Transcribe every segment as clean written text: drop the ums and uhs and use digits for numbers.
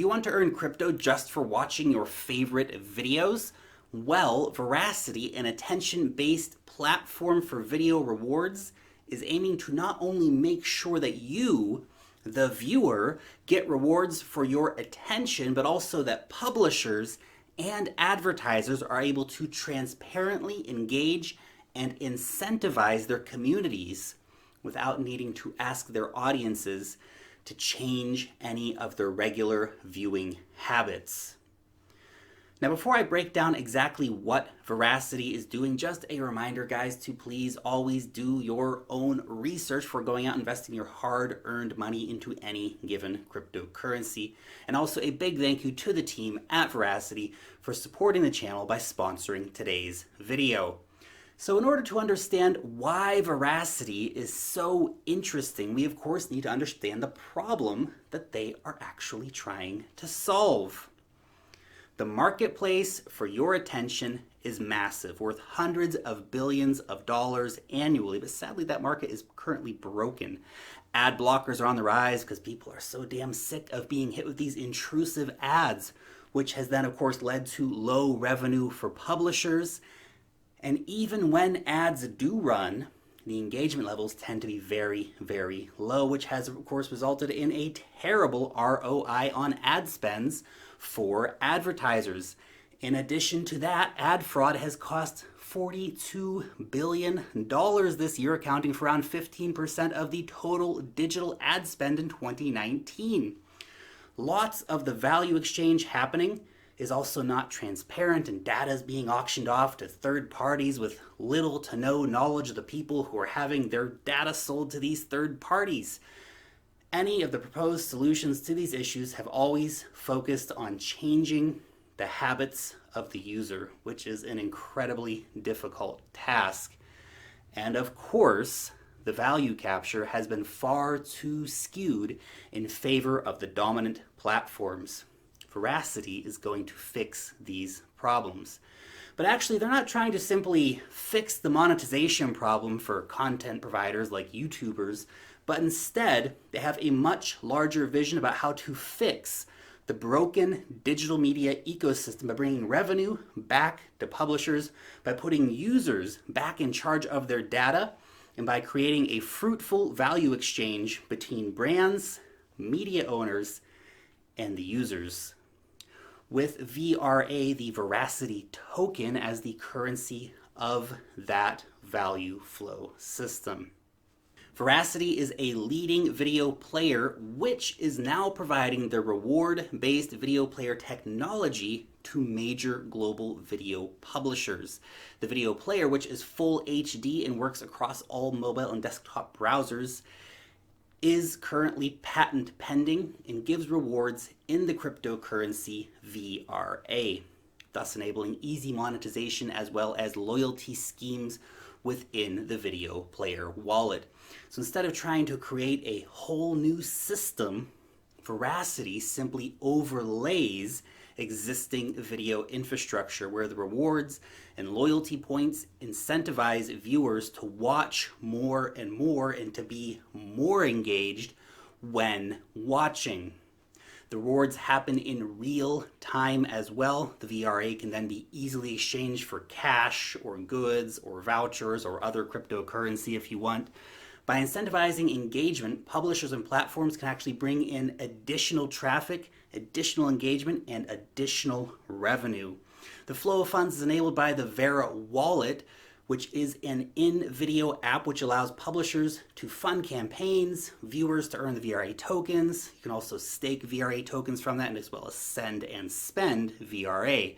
Do you want to earn crypto just for watching your favorite videos? Well, Veracity, an attention-based platform for video rewards, is aiming to not only make sure that you, the viewer, get rewards for your attention, but also that publishers and advertisers are able to transparently engage and incentivize their communities without needing to ask their audiences to change any of their regular viewing habits. Now, before I break down exactly what Veracity is doing, just a reminder, guys, to please always do your own research before going out investing your hard-earned money into any given cryptocurrency. And also a big thank you to the team at Veracity for supporting the channel by sponsoring today's video. So in order to understand why Veracity is so interesting, we of course need to understand the problem that they are actually trying to solve. The marketplace for your attention is massive, worth hundreds of billions of dollars annually, but sadly that market is currently broken. Ad blockers are on the rise because people are so damn sick of being hit with these intrusive ads, which has then of course led to low revenue for publishers. And even when ads do run, the engagement levels tend to be very, very low, which has of course resulted in a terrible ROI on ad spends for advertisers. In addition to that, ad fraud has cost $42 billion this year, accounting for around 15% of the total digital ad spend in 2019. Lots of the value exchange happening is also not transparent, and data is being auctioned off to third parties with little to no knowledge of the people who are having their data sold to these third parties. Any of the proposed solutions to these issues have always focused on changing the habits of the user, which is an incredibly difficult task. And of course, the value capture has been far too skewed in favor of the dominant platforms. Veracity is going to fix these problems. But actually, they're not trying to simply fix the monetization problem for content providers like YouTubers, but instead, they have a much larger vision about how to fix the broken digital media ecosystem by bringing revenue back to publishers, by putting users back in charge of their data, and by creating a fruitful value exchange between brands, media owners, and the users. With VRA, the Veracity token, as the currency of that value flow system. Veracity is a leading video player which is now providing the reward-based video player technology to major global video publishers. The video player, which is full HD and works across all mobile and desktop browsers, is currently patent pending and gives rewards in the cryptocurrency VRA, thus enabling easy monetization as well as loyalty schemes within the video player wallet. So instead of trying to create a whole new system, Veracity simply overlays existing video infrastructure where the rewards and loyalty points incentivize viewers to watch more and more and to be more engaged when watching. The rewards happen in real time as well. The VRA can then be easily exchanged for cash or goods or vouchers or other cryptocurrency if you want. By incentivizing engagement, publishers and platforms can actually bring in additional traffic, additional engagement, and additional revenue. The flow of funds is enabled by the Vera wallet, which is an in-video app which allows publishers to fund campaigns, viewers to earn the VRA tokens. You can also stake VRA tokens from that, and as well as send and spend VRA.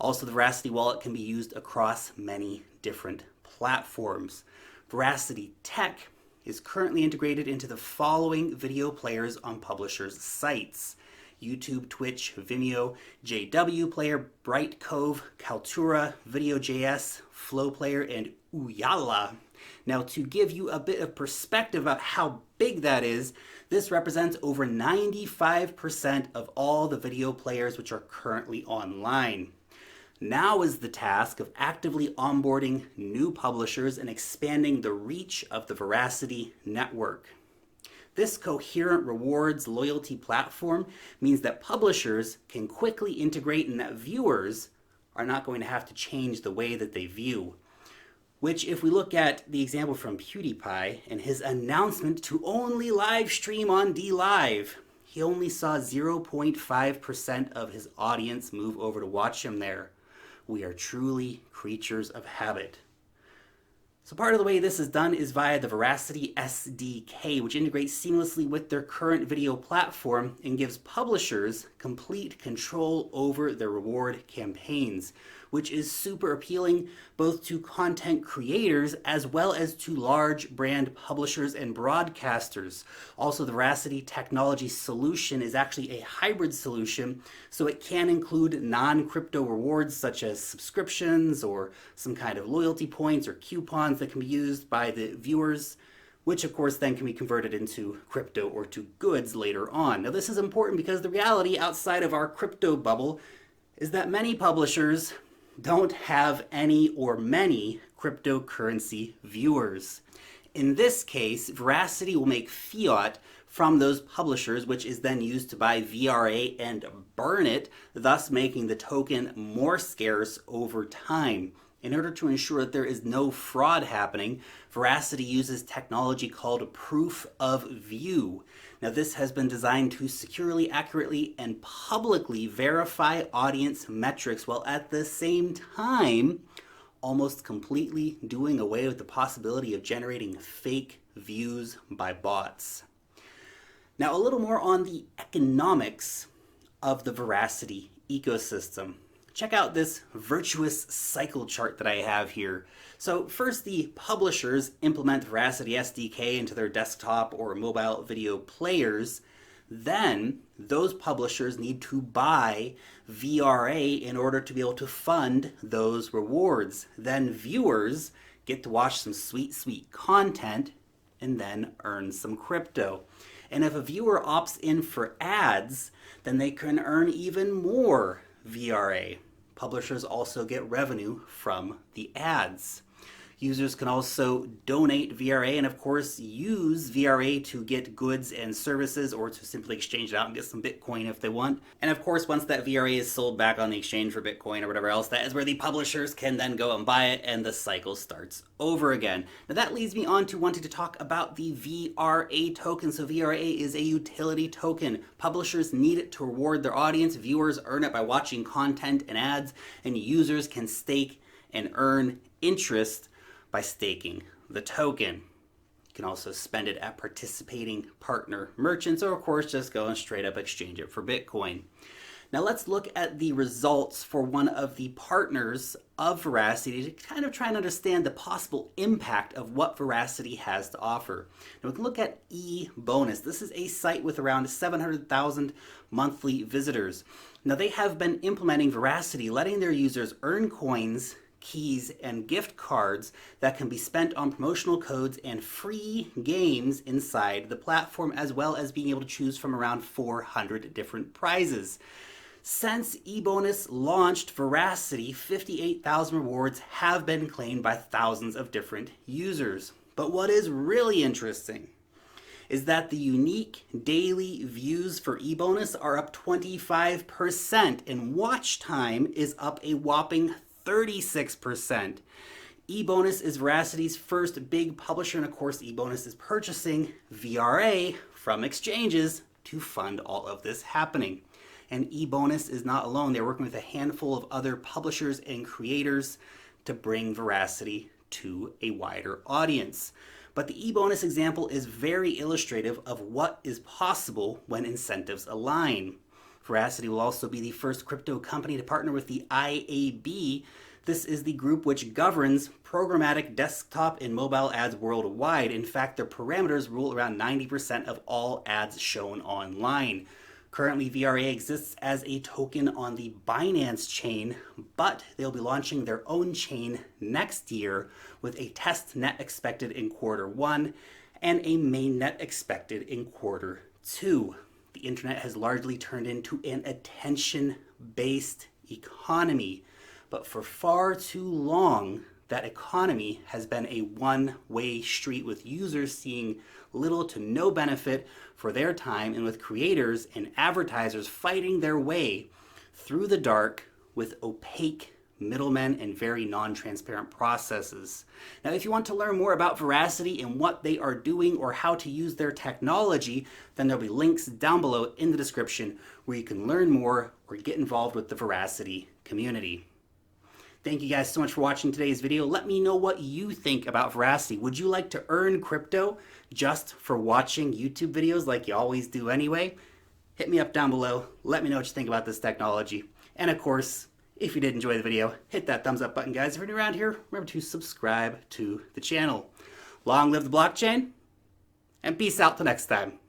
Also, the Veracity wallet can be used across many different platforms. Veracity Tech is currently integrated into the following video players on publishers' sites: YouTube, Twitch, Vimeo, JW Player, Bright Cove, Kaltura, Video.js, Flow Player, and Ooyala. Now, to give you a bit of perspective about how big that is, this represents over 95% of all the video players which are currently online. Now is the task of actively onboarding new publishers and expanding the reach of the Veracity network. This coherent rewards loyalty platform means that publishers can quickly integrate and that viewers are not going to have to change the way that they view. Which, if we look at the example from PewDiePie and his announcement to only live stream on DLive, he only saw 0.5% of his audience move over to watch him there. We are truly creatures of habit. So part of the way this is done is via the Veracity SDK, which integrates seamlessly with their current video platform and gives publishers complete control over their reward campaigns, which is super appealing both to content creators as well as to large brand publishers and broadcasters. Also, the Veracity technology solution is actually a hybrid solution, so it can include non-crypto rewards such as subscriptions or some kind of loyalty points or coupons that can be used by the viewers, which of course then can be converted into crypto or to goods later on. Now this is important because the reality outside of our crypto bubble is that many publishers don't have any or many cryptocurrency viewers. In this case, Veracity will make fiat from those publishers, which is then used to buy VRA and burn it, thus making the token more scarce over time. In order to ensure that there is no fraud happening, Veracity uses technology called proof of view. Now this has been designed to securely, accurately, and publicly verify audience metrics while at the same time almost completely doing away with the possibility of generating fake views by bots. Now a little more on the economics of the Veracity ecosystem. Check out this virtuous cycle chart that I have here. So first, the publishers implement Veracity SDK into their desktop or mobile video players. Then those publishers need to buy VRA in order to be able to fund those rewards. Then viewers get to watch some sweet, sweet content and then earn some crypto. And if a viewer opts in for ads, then they can earn even more VRA. Publishers also get revenue from the ads. Users can also donate VRA and of course use VRA to get goods and services or to simply exchange it out and get some Bitcoin if they want. And of course once that VRA is sold back on the exchange for Bitcoin or whatever else, that is where the publishers can then go and buy it and the cycle starts over again. Now that leads me on to wanting to talk about the VRA token. So VRA is a utility token. Publishers need it to reward their audience. Viewers earn it by watching content and ads, and users can stake and earn interest by staking the token. You can also spend it at participating partner merchants, or of course just go and straight up exchange it for Bitcoin. Now let's look at the results for one of the partners of Veracity to kind of try and understand the possible impact of what Veracity has to offer. Now we can look at eBonus. This is a site with around 700,000 monthly visitors. Now they have been implementing Veracity, letting their users earn coins, keys, and gift cards that can be spent on promotional codes and free games inside the platform, as well as being able to choose from around 400 different prizes. Since eBonus launched Veracity, 58,000 rewards have been claimed by thousands of different users. But what is really interesting is that the unique daily views for eBonus are up 25% and watch time is up a whopping 36%. eBonus is Veracity's first big publisher, and of course eBonus is purchasing VRA from exchanges to fund all of this happening. And eBonus is not alone. They're working with a handful of other publishers and creators to bring Veracity to a wider audience. But the eBonus example is very illustrative of what is possible when incentives align. Veracity will also be the first crypto company to partner with the IAB. This is the group which governs programmatic desktop and mobile ads worldwide. In fact, their parameters rule around 90% of all ads shown online. Currently, VRA exists as a token on the BINANCE chain, but they'll be launching their own chain next year with a test net expected in Q1 and a main net expected in Q2. The internet has largely turned into an attention-based economy, but for far too long, that economy has been a one-way street, with users seeing little to no benefit for their time, and with creators and advertisers fighting their way through the dark with opaque middlemen and very non-transparent processes. Now, if you want to learn more about Veracity and what they are doing or how to use their technology, then there'll be links down below in the description where you can learn more or get involved with the Veracity community. Thank you guys so much for watching today's video. Let me know what you think about Veracity. Would you like to earn crypto just for watching YouTube videos like you always do anyway? Hit me up down below. Let me know what you think about this technology. And of course, if you did enjoy the video, hit that thumbs up button, guys. If you're new around here, remember to subscribe to the channel. Long live the blockchain, and peace out till next time.